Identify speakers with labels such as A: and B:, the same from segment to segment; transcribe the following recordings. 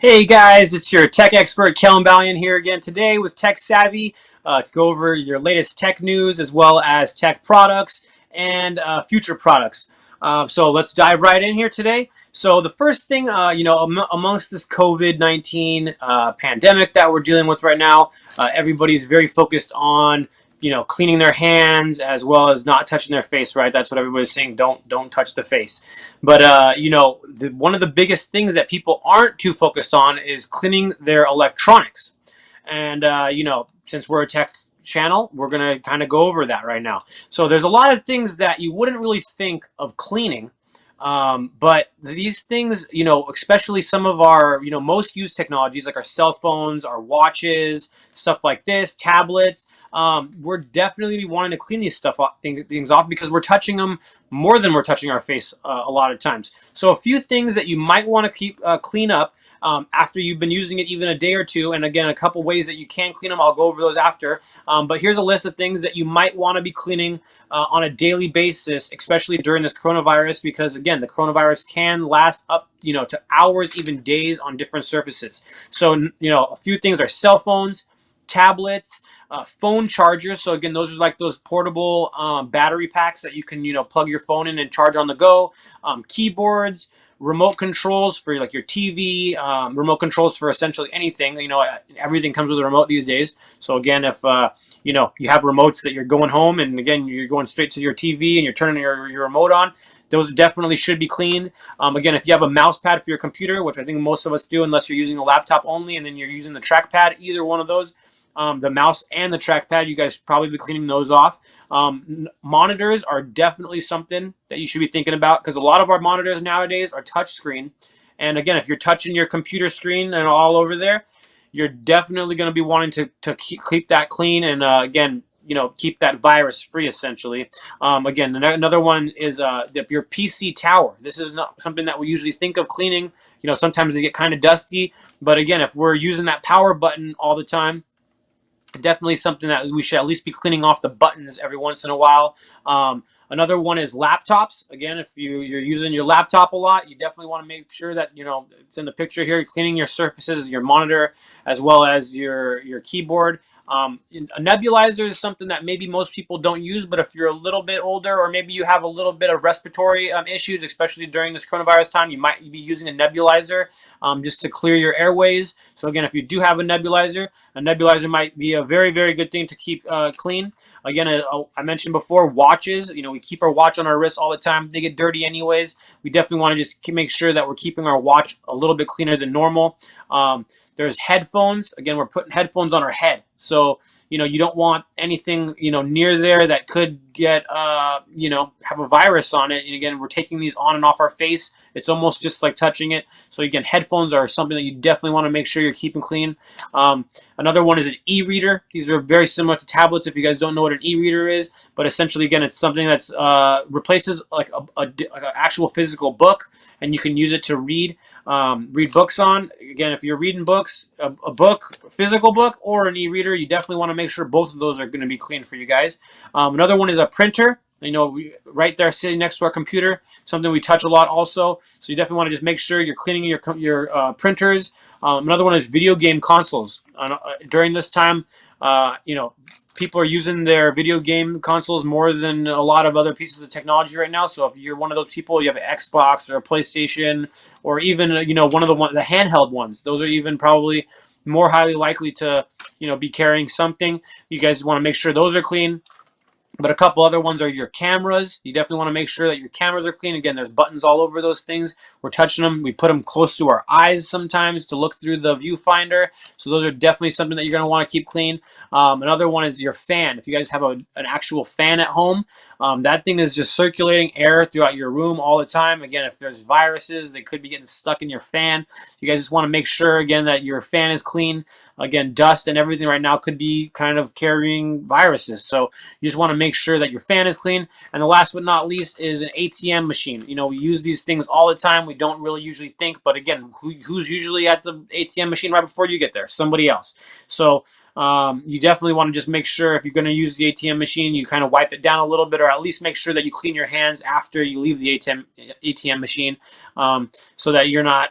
A: Hey guys, it's your tech expert Kelin Balian here again today with Tech Savvy to go over your latest tech news as well as tech products and future products. So let's dive right in here today. So the first thing, amongst this COVID-19 pandemic that we're dealing with right now, everybody's very focused on cleaning their hands as well as not touching their face. Right? That's what everybody's saying. Don't touch the face. But one of the biggest things that people aren't too focused on is cleaning their electronics. And since we're a tech channel, we're gonna kind of go over that right now. So there's a lot of things that you wouldn't really think of cleaning. But these things, especially some of our, most used technologies like our cell phones, our watches, stuff like this, tablets, we're definitely wanting to clean these things off because we're touching them more than we're touching our face a lot of times. So a few things that you might want to keep clean up after you've been using it even a day or two. And again, a couple ways that you can clean them. I'll go over those after. But here's a list of things that you might want to be cleaning on a daily basis, especially during this coronavirus, because again, the coronavirus can last up, to hours, even days on different surfaces. So, a few things are cell phones, tablets, phone chargers. So again, those are like those portable battery packs that you can, plug your phone in and charge on the go. Keyboards, remote controls for like your TV, remote controls for essentially anything. Everything comes with a remote these days. So again, if you have remotes that you're going home and again you're going straight to your TV and you're turning your remote on, those definitely should be cleaned. Again, if you have a mouse pad for your computer, which I think most of us do, unless you're using a laptop only and then you're using the trackpad, either one of those, the mouse and the trackpad, you guys should probably be cleaning those off. Monitors are definitely something that you should be thinking about because a lot of our monitors nowadays are touchscreen. And again, if you're touching your computer screen and all over there, you're definitely going to be wanting to keep that clean and again, keep that virus free essentially. Again, another one is your PC tower. This is not something that we usually think of cleaning. Sometimes they get kind of dusty, but again, if we're using that power button all the time, definitely something that we should at least be cleaning off the buttons every once in a while. Another one is laptops. Again, if you're using your laptop a lot, you definitely want to make sure that it's in the picture here. You're cleaning your surfaces, your monitor, as well as your keyboard. A nebulizer is something that maybe most people don't use, but if you're a little bit older or maybe you have a little bit of respiratory issues, especially during this coronavirus time, you might be using a nebulizer just to clear your airways. So again, if you do have a nebulizer might be a very, very good thing to keep clean. Again, I mentioned before, watches. We keep our watch on our wrist all the time. They get dirty anyways. We definitely want to just make sure that we're keeping our watch a little bit cleaner than normal. There's headphones. Again, we're putting headphones on our head. So, you don't want anything, near there that could get, have a virus on it. And again, we're taking these on and off our face. It's almost just like touching it. So again, headphones are something that you definitely want to make sure you're keeping clean. Another one is an e-reader. These are very similar to tablets if you guys don't know what an e-reader is. But essentially, again, it's something that's replaces like an actual physical book, and you can use it to read books on. Again, if you're reading books, a book, a physical book, or an e-reader, you definitely want to make sure both of those are going to be clean for you guys. Another one is a printer. Right there sitting next to our computer, something we touch a lot also. So you definitely want to just make sure you're cleaning your printers. Another one is video game consoles. During this time, people are using their video game consoles more than a lot of other pieces of technology right now. So if you're one of those people, you have an Xbox or a PlayStation, or even one of the handheld ones. Those are even probably more highly likely to be carrying something. You guys want to make sure those are clean. But a couple other ones are your cameras. You definitely want to make sure that your cameras are clean. Again, there's buttons all over those things. We're touching them. We put them close to our eyes sometimes to look through the viewfinder. So those are definitely something that you're going to want to keep clean. Another one is your fan. If you guys have an actual fan at home, that thing is just circulating air throughout your room all the time. Again, if there's viruses, they could be getting stuck in your fan. You guys just want to make sure, again, that your fan is clean. Again, dust and everything right now could be kind of carrying viruses. So you just want to make sure that your fan is clean. And the last but not least is an ATM machine. We use these things all the time. We don't really usually think, but again, who's usually at the ATM machine right before you get there? Somebody else. So you definitely want to just make sure if you're going to use the ATM machine, you kind of wipe it down a little bit, or at least make sure that you clean your hands after you leave the ATM machine, so that you're not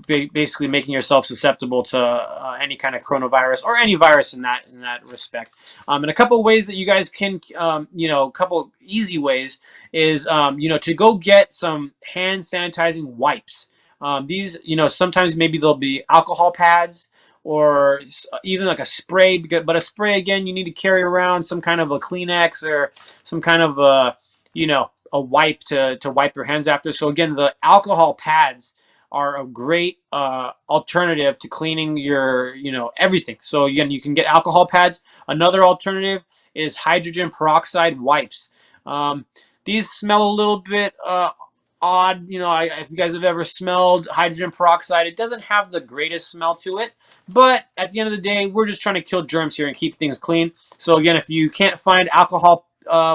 A: basically making yourself susceptible to any kind of coronavirus or any virus in that respect. And a couple of ways that you guys can, a couple easy ways is, to go get some hand sanitizing wipes. These, sometimes maybe there'll be alcohol pads or even like a spray, but a spray, again, you need to carry around some kind of a Kleenex or some kind of a wipe to wipe your hands after. So again, the alcohol pads are a great alternative to cleaning your, everything. So again, you can get alcohol pads. Another alternative is hydrogen peroxide wipes. These smell a little bit odd. If you guys have ever smelled hydrogen peroxide, it doesn't have the greatest smell to it. But at the end of the day, we're just trying to kill germs here and keep things clean. So again, if you can't find alcohol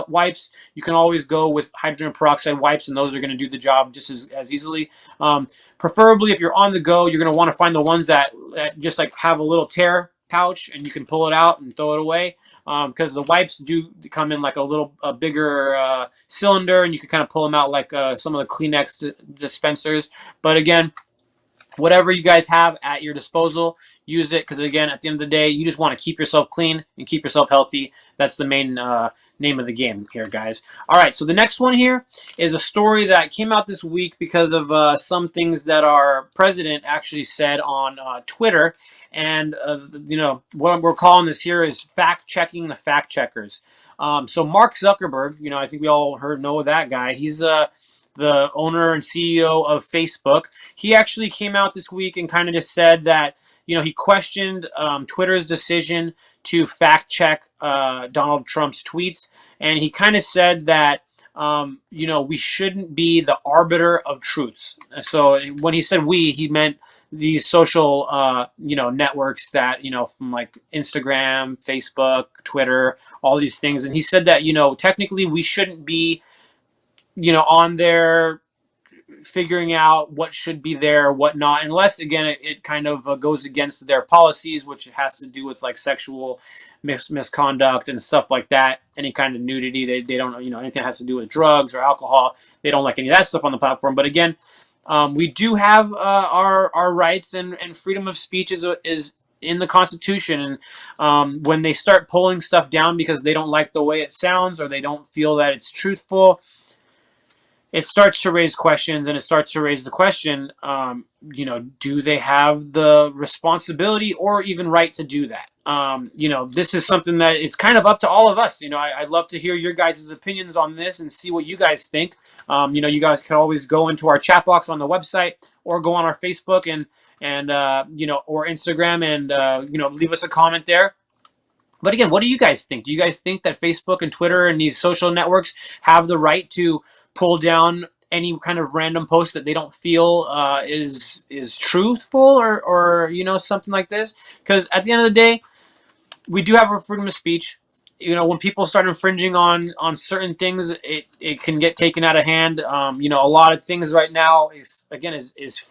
A: wipes, you can always go with hydrogen peroxide wipes, and those are going to do the job just as easily. Preferably, if you're on the go, you're going to want to find the ones that just like have a little tear pouch, and you can pull it out and throw it away. Because the wipes do come in like a bigger cylinder, and you can kind of pull them out like some of the Kleenex dispensers. But again, whatever you guys have at your disposal, use it, because again, at the end of the day, you just want to keep yourself clean and keep yourself healthy. That's the main name of the game here, guys. All right, so the next one here is a story that came out this week because of some things that our president actually said on Twitter. And what we're calling this here is fact checking the fact checkers. So Mark Zuckerberg, I think we all know that guy. He's the owner and CEO of Facebook. He actually came out this week and kind of just said that, he questioned Twitter's decision to fact check Donald Trump's tweets. And he kind of said that, we shouldn't be the arbiter of truths. So when he said we, he meant these social, networks that, from like Instagram, Facebook, Twitter, all these things. And he said that, technically we shouldn't be, on there figuring out what should be there, what not, unless again it kind of goes against their policies, which has to do with like sexual misconduct and stuff like that. Any kind of nudity, they don't, anything that has to do with drugs or alcohol, they don't like any of that stuff on the platform. But again, we do have our rights, and freedom of speech is in the Constitution. And when they start pulling stuff down because they don't like the way it sounds or they don't feel that it's truthful, it starts to raise questions, and it starts to raise the question, do they have the responsibility or even right to do that? This is something that it's kind of up to all of us. I'd love to hear your guys' opinions on this and see what you guys think. You guys can always go into our chat box on the website or go on our Facebook and or Instagram and, leave us a comment there. But again, what do you guys think? Do you guys think that Facebook and Twitter and these social networks have the right to pull down any kind of random post that they don't feel is truthful or something like this? Because at the end of the day, we do have our freedom of speech. When people start infringing on certain things, it can get taken out of hand. A lot of things right now is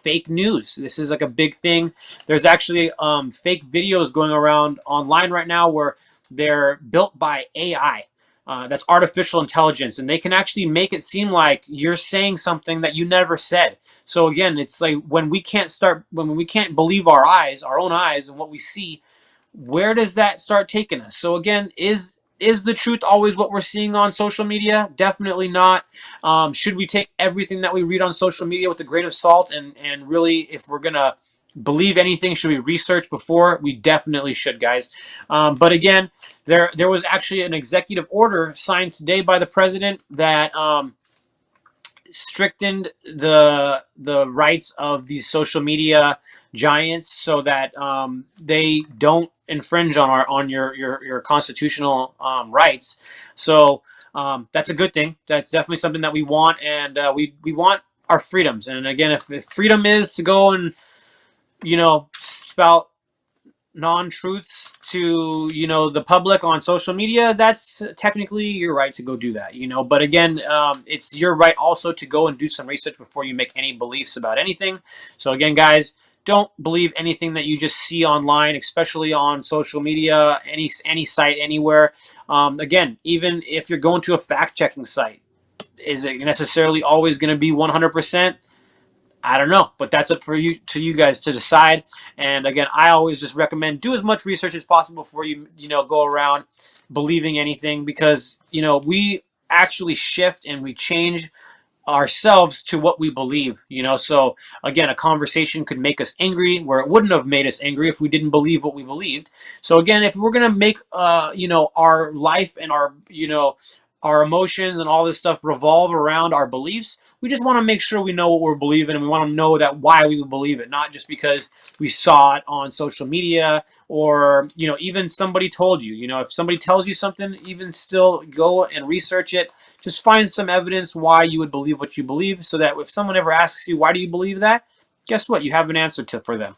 A: fake news. This is like a big thing. There's actually fake videos going around online right now where they're built by AI. That's artificial intelligence, and they can actually make it seem like you're saying something that you never said. So again, it's like when we can't believe our own eyes, and what we see, where does that start taking us? So again, is the truth always what we're seeing on social media? Definitely not. Should we take everything that we read on social media with a grain of salt? And really, if we're gonna believe anything, should we research before? We definitely should, guys. But again, there was actually an executive order signed today by the president that strictened the rights of these social media giants so that they don't infringe on your constitutional rights. So that's a good thing. That's definitely something that we want, and we want our freedoms. And again, if freedom is to go and spout non-truths to the public on social media, that's technically your right to go do that. But again, it's your right also to go and do some research before you make any beliefs about anything. So again, guys, don't believe anything that you just see online, especially on social media, any site, anywhere. Again, even if you're going to a fact-checking site, is it necessarily always going to be 100%? I don't know, but that's up for you guys to decide. And again, I always just recommend do as much research as possible before you go around believing anything, because we actually shift and we change ourselves to what we believe. So again, a conversation could make us angry where it wouldn't have made us angry if we didn't believe what we believed. So again, if we're going to make our life and our emotions and all this stuff revolve around our beliefs, we just want to make sure we know what we're believing, and we want to know that why we believe it, not just because we saw it on social media, or even somebody told you. If somebody tells you something, even still go and research it. Just find some evidence why you would believe what you believe, so that if someone ever asks you, why do you believe that? Guess what? You have an answer for them.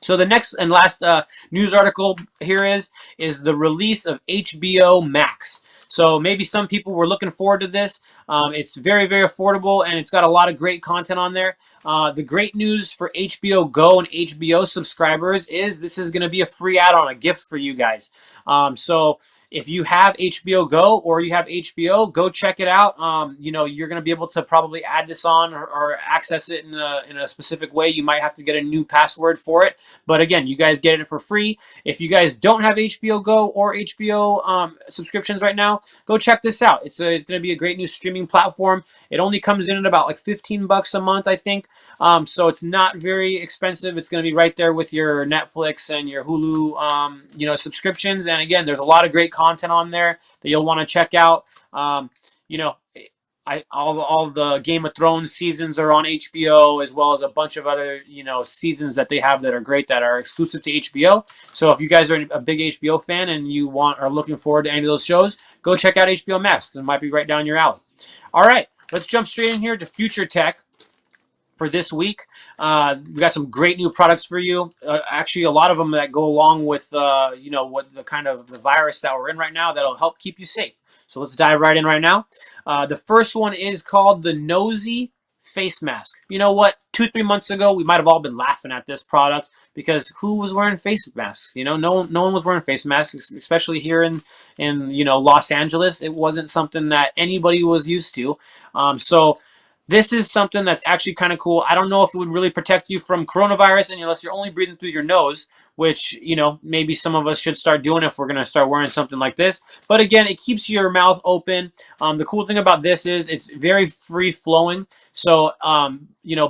A: So the next and last news article here is the release of HBO Max. So maybe some people were looking forward to this. It's very, very affordable, and it's got a lot of great content on there. The great news for HBO Go and HBO subscribers is this is going to be a free add-on, a gift for you guys. So if you have HBO Go or you have HBO, go check it out. You're going to be able to probably add this on, or access it in a specific way. You might have to get a new password for it. But again, you guys get it for free. If you guys don't have HBO Go or HBO subscriptions right now, go check this out. It's going to be a great new streaming platform. It only comes in at about like $15 a month, I think. So it's not very expensive. It's going to be right there with your Netflix and your Hulu, subscriptions. And again, there's a lot of great content on there that you'll want to check out. You know, all the Game of Thrones seasons are on HBO, as well as a bunch of other seasons that they have that are great, that are exclusive to HBO. So if you guys are a big HBO fan and you are looking forward to any of those shows, go check out HBO Max, because it might be right down your alley. All right, let's jump straight in here to future tech for this week. We got some great new products for you. Actually, a lot of them that go along with what the kind of the virus that we're in right now, that'll help keep you safe. So let's dive right in right now. The first one is called the Nosy face mask. You know what? 2-3 months ago, we might have all been laughing at this product, because who was wearing face masks? No one was wearing face masks, especially here in Los Angeles. It wasn't something that anybody was used to. So this is something that's actually kind of cool. I don't know if it would really protect you from coronavirus, and unless you're only breathing through your nose, which, maybe some of us should start doing if we're going to start wearing something like this. But again, it keeps your mouth open. The cool thing about this is it's very free flowing. So,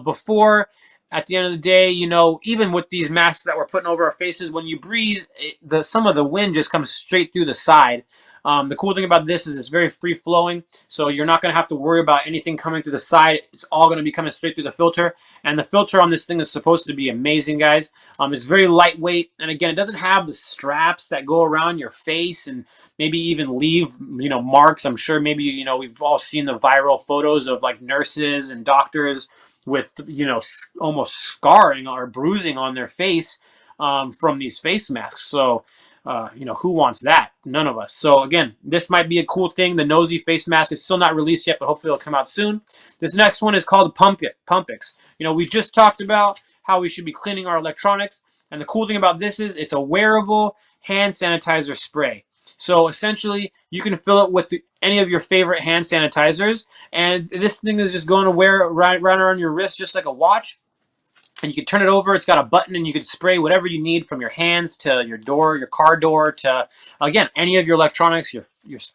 A: before, at the end of the day, even with these masks that we're putting over our faces, when you breathe, some of the wind just comes straight through the side. The cool thing about this is it's very free flowing, so you're not going to have to worry about anything coming through the side. It's all going to be coming straight through the filter, and the filter on this thing is supposed to be amazing, guys. It's very lightweight, and again, it doesn't have the straps that go around your face and maybe even leave marks. I'm sure maybe we've all seen the viral photos of like nurses and doctors with almost scarring or bruising on their face from these face masks. So who wants that? None of us. So again, this might be a cool thing. The Nosy face mask is still not released yet, but hopefully it'll come out soon. This next one is called Pumpix. We just talked about how we should be cleaning our electronics, and the cool thing about this is it's a wearable hand sanitizer spray. So essentially, you can fill it with any of your favorite hand sanitizers, and this thing is just going to wear right around your wrist, just like a watch. And you can turn it over. It's got a button, and you can spray whatever you need, from your hands to your door, your car door, to, again, any of your electronics, your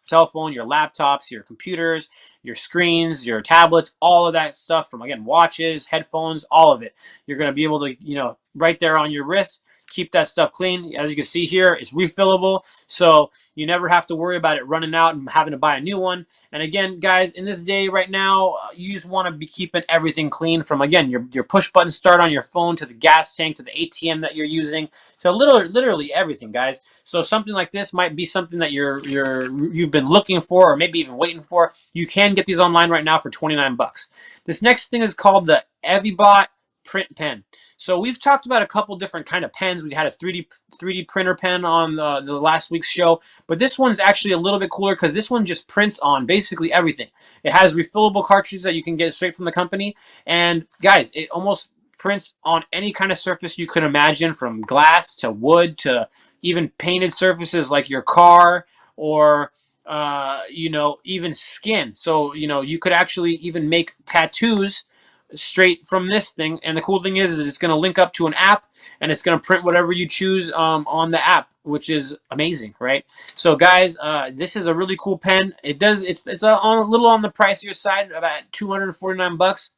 A: cell phone, your laptops, your computers, your screens, your tablets, all of that stuff, from, again, watches, headphones, all of it. You're going to be able to, right there on your wrist, keep that stuff clean. As you can see here, it's refillable, so you never have to worry about it running out and having to buy a new one. And again, guys, in this day right now, you just want to be keeping everything clean, from, again, your push button start on your phone, to the gas tank, to the ATM that you're using, to literally everything, guys. So something like this might be something that you've been looking for, or maybe even waiting for. You can get these online right now for $29. This next thing is called the Evibot print pen. So we've talked about a couple different kind of pens. We had a 3D printer pen on the last week's show, but this one's actually a little bit cooler, because this one just prints on basically everything. It has refillable cartridges that you can get straight from the company, and guys, it almost prints on any kind of surface you could imagine, from glass to wood to even painted surfaces like your car, or even skin. So you could actually even make tattoos straight from this thing. And the cool thing is it's going to link up to an app, and it's going to print whatever you choose on the app, which is amazing, right? So guys, this is a really cool pen. It's a little on the pricier side, about 249 bucks.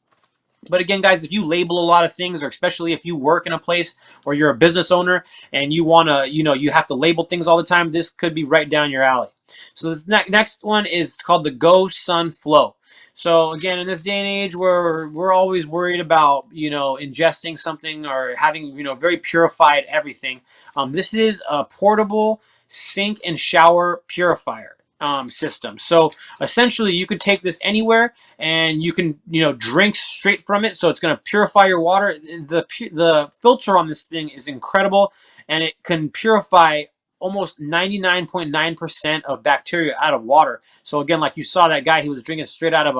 A: But again, guys, if you label a lot of things, or especially if you work in a place or you're a business owner and you want to, you have to label things all the time, this could be right down your alley. So this next one is called the Go Sun Flow. So again, in this day and age where we're always worried about, ingesting something or having, very purified everything, this is a portable sink and shower purifier system. So essentially, you could take this anywhere and you can drink straight from it. So it's going to purify your water. The filter on this thing is incredible, and it can purify almost 99.9% of bacteria out of water. So again, like you saw that guy, he was drinking straight out of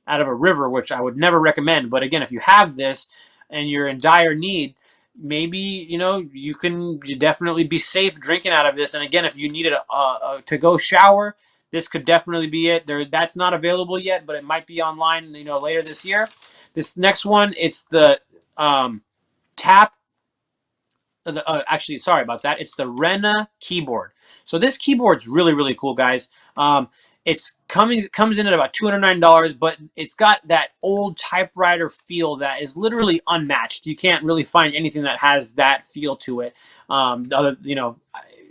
A: a river, which I would never recommend. But again, if you have this and you're in dire need, maybe you can definitely be safe drinking out of this. And again, if you needed a to-go shower, this could definitely be it. That's not available yet, but it might be online, later this year. This next one, it's the tap. Actually, sorry about that. It's the Rena keyboard. So this keyboard's really, really cool, guys. It's comes in at about $209, but it's got that old typewriter feel that is literally unmatched. You can't really find anything that has that feel to it.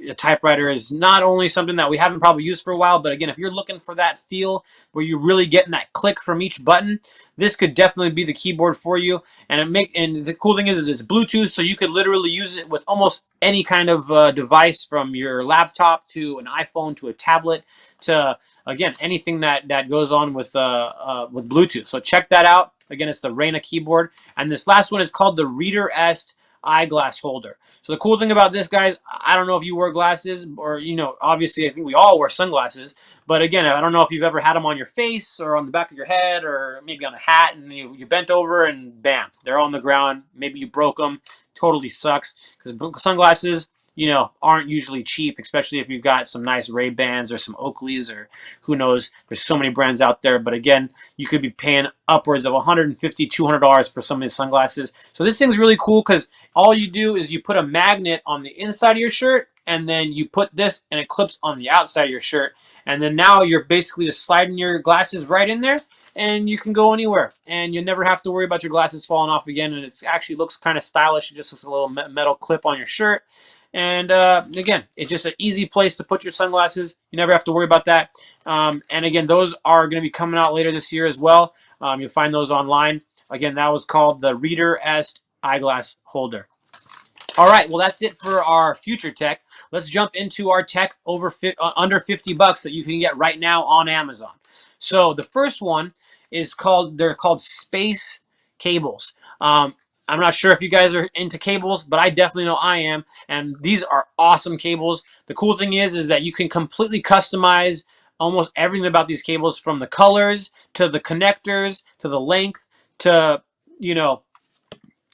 A: A typewriter is not only something that we haven't probably used for a while, but again, if you're looking for that feel where you're really getting that click from each button, this could definitely be the keyboard for you. And the cool thing is it's Bluetooth, so you could literally use it with almost any kind of device, from your laptop to an iPhone to a tablet to, again, anything that goes on with Bluetooth. So check that out. Again, it's the Rena keyboard, and this last one is called the Reader Est eyeglass holder. So the cool thing about this, guys, I don't know if you wear glasses or, obviously I think we all wear sunglasses, but again, I don't know if you've ever had them on your face or on the back of your head or maybe on a hat, and you bent over and bam, they're on the ground. Maybe you broke them. Totally sucks, because sunglasses, aren't usually cheap, especially if you've got some nice Ray-Bans or some Oakleys, or who knows. There's so many brands out there, but again, you could be paying upwards of $150, $200 for some of these sunglasses. So this thing's really cool because all you do is you put a magnet on the inside of your shirt, and then you put this and it clips on the outside of your shirt. And then now you're basically just sliding your glasses right in there, and you can go anywhere, and you never have to worry about your glasses falling off again. And it actually looks kind of stylish. It just looks a little metal clip on your shirt. And again, it's just an easy place to put your sunglasses. You never have to worry about that. And again, those are going to be coming out later this year as well. You'll find those online. Again, that was called the Reader Est eyeglass holder. All right, well, that's it for our future tech. Let's jump into our tech under 50 bucks that you can get right now on Amazon. So the first one is they're called space cables. I'm not sure if you guys are into cables, but I definitely know I am. And these are awesome cables. The cool thing is that you can completely customize almost everything about these cables, from the colors to the connectors to the length to,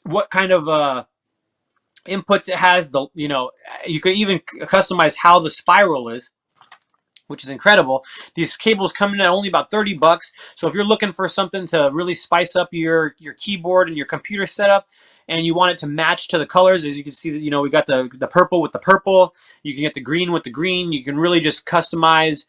A: what kind of inputs it has. You could even customize how the spiral is, which is incredible. These cables come in at only about 30 bucks. So if you're looking for something to really spice up your keyboard and your computer setup, and you want it to match to the colors, as you can see, we got the purple with the purple. You can get the green with the green. You can really just customize,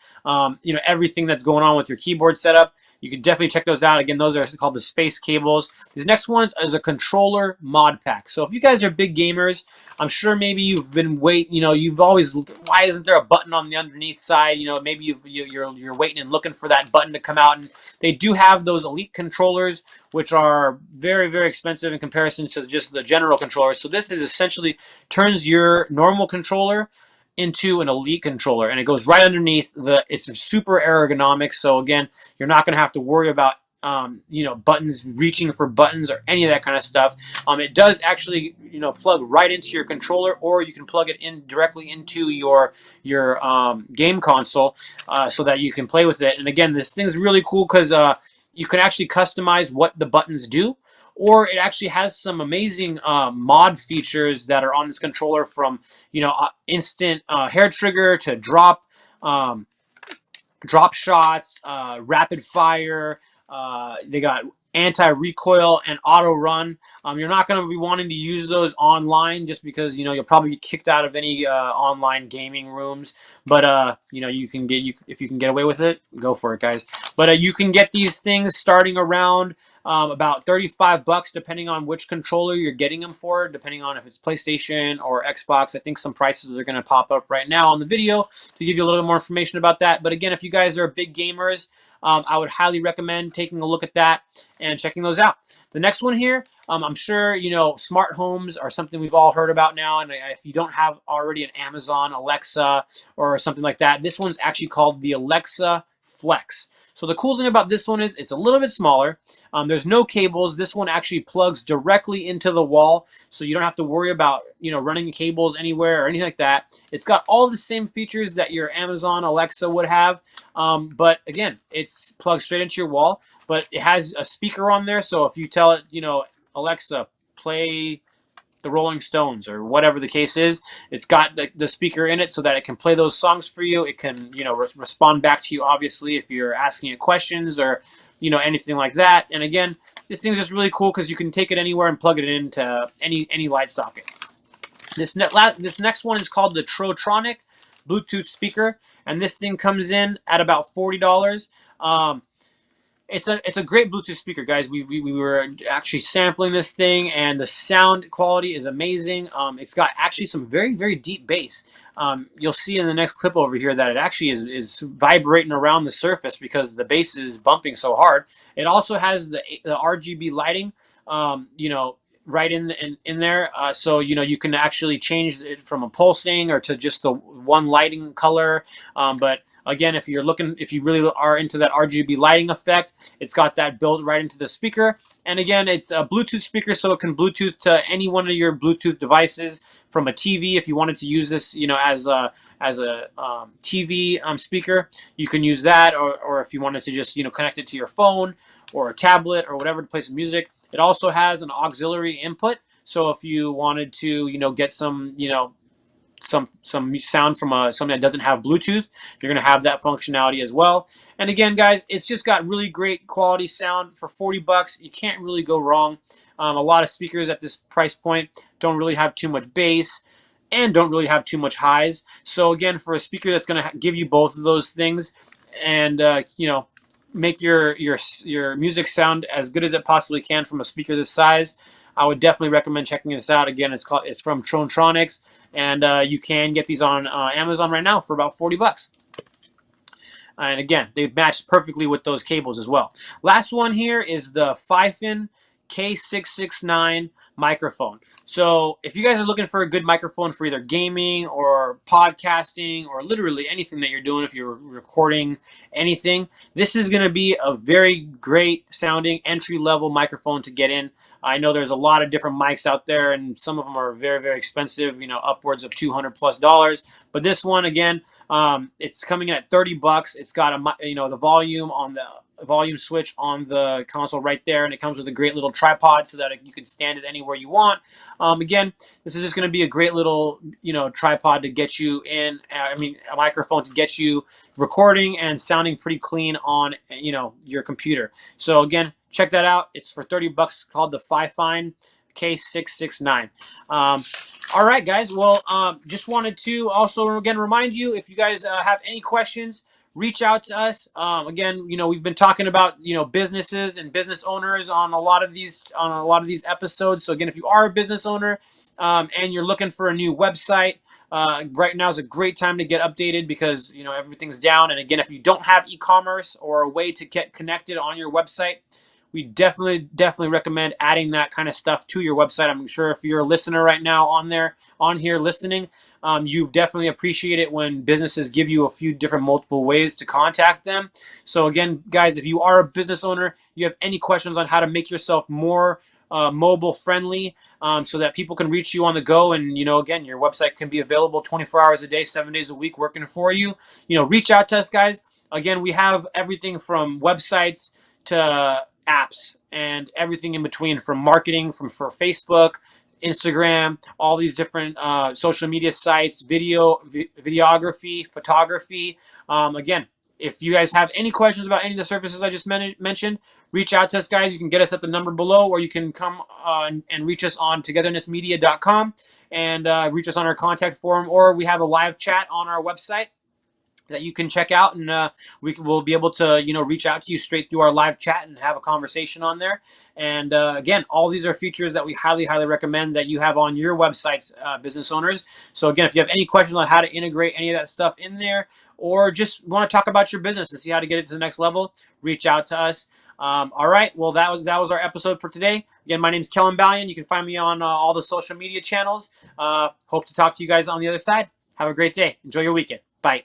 A: everything that's going on with your keyboard setup. You can definitely check those out. Again, those are called the space cables. These next ones is a controller mod pack. So if you guys are big gamers, I'm sure maybe you've been waiting. You've always, why isn't there a button on the underneath side? Maybe you're waiting and looking for that button to come out. And they do have those Elite controllers, which are very, very expensive in comparison to just the general controllers. So this is essentially turns your normal controller into an Elite controller, and it goes right underneath it's super ergonomic. So again, you're not going to have to worry about buttons, reaching for buttons or any of that kind of stuff. It does actually plug right into your controller, or you can plug it in directly into your game console, so that you can play with it. And again, this thing's really cool because you can actually customize what the buttons do, or it actually has some amazing mod features that are on this controller, from instant hair trigger to drop shots, rapid fire. They got anti-recoil and auto run. You're not going to be wanting to use those online just because you'll probably get kicked out of any online gaming rooms. But you can if you can get away with it, go for it, guys. But you can get these things starting around about 35 bucks, depending on which controller you're getting them for, depending on if it's PlayStation or Xbox. I think some prices are going to pop up right now on the video to give you a little more information about that. But again, if you guys are big gamers, I would highly recommend taking a look at that and checking those out. The next one here, I'm sure smart homes are something we've all heard about now. And if you don't have already an Amazon Alexa or something like that, this one's actually called the Alexa Flex. So the cool thing about this one is it's a little bit smaller. There's no cables. This one actually plugs directly into the wall, so you don't have to worry about running cables anywhere or anything like that. It's got all the same features that your Amazon Alexa would have, but again, it's plugged straight into your wall. But it has a speaker on there, so if you tell it, Alexa, play the Rolling Stones or whatever the case is, it's got the speaker in it so that it can play those songs for you. It can respond back to you, obviously, if you're asking it questions or anything like that. And again, this thing's just really cool because you can take it anywhere and plug it into any light socket. This next one is called the Trotronic Bluetooth speaker, and this thing comes in at about $40. It's a great Bluetooth speaker, guys. We were actually sampling this thing, and the sound quality is amazing. It's got actually some very, very deep bass. You'll see in the next clip over here that it actually is vibrating around the surface because the bass is bumping so hard. It also has the RGB lighting, right in there. So you can actually change it from a pulsing or to just the one lighting color. But again, if you really are into that RGB lighting effect, it's got that built right into the speaker. And again, it's a Bluetooth speaker, so it can Bluetooth to any one of your Bluetooth devices from a TV. If you wanted to use this, as a TV speaker, you can use that. Or if you wanted to just connect it to your phone or a tablet or whatever to play some music. It also has an auxiliary input, so if you wanted to get some some sound from something that doesn't have Bluetooth, you're going to have that functionality as well. And again, guys, it's just got really great quality sound for 40 bucks. You can't really go wrong. A lot of speakers at this price point don't really have too much bass and don't really have too much highs. So again, for a speaker that's going to give you both of those things and make your music sound as good as it possibly can from a speaker this size, I would definitely recommend checking this out. Again, it's from Trotronics, and you can get these on Amazon right now for about 40 bucks. And again, they match perfectly with those cables as well. Last one here is the Pfeiffer K669 microphone. So if you guys are looking for a good microphone for either gaming or podcasting or literally anything that you're doing, if you're recording anything, this is going to be a very great sounding entry-level microphone to get in. I know there's a lot of different mics out there, and some of them are very, very expensive, upwards of $200+. But this one, again, it's coming in at 30 bucks. It's got the volume on the volume switch on the console right there, and it comes with a great little tripod so that you can stand it anywhere you want. Again, this is just going to be a great little tripod to get you in. A microphone to get you recording and sounding pretty clean on your computer. So again, check that out. It's for 30 bucks, called the Pfeiffer K669. All right, guys. Well, just wanted to also again remind you, if you guys have any questions, reach out to us. Again, we've been talking about businesses and business owners on a lot of these episodes. So again, if you are a business owner and you're looking for a new website, right now is a great time to get updated because everything's down. And again, if you don't have e-commerce or a way to get connected on your website, we definitely recommend adding that kind of stuff to your website. I'm sure if you're a listener right now on here listening, you definitely appreciate it when businesses give you a few different multiple ways to contact them. So again, guys, if you are a business owner, you have any questions on how to make yourself more mobile friendly, so that people can reach you on the go, and again, your website can be available 24 hours a day, 7 days a week, working for you. Reach out to us, guys. Again, we have everything from websites to apps and everything in between, from marketing, for Facebook, Instagram, all these different social media sites, videography, photography. Again, if you guys have any questions about any of the services I just mentioned, reach out to us, guys. You can get us at the number below, or you can come and reach us on togethernessmedia.com and reach us on our contact form, or we have a live chat on our website that you can check out, and we will be able to reach out to you straight through our live chat and have a conversation on there. And again, all these are features that we highly recommend that you have on your websites, business owners. So again, if you have any questions on how to integrate any of that stuff in there, or just want to talk about your business and see how to get it to the next level, reach out to us. All right, well, that was our episode for today. Again, my name is Kelin Balian. You can find me on all the social media channels. Hope to talk to you guys on the other side. Have a great day. Enjoy your weekend. Bye.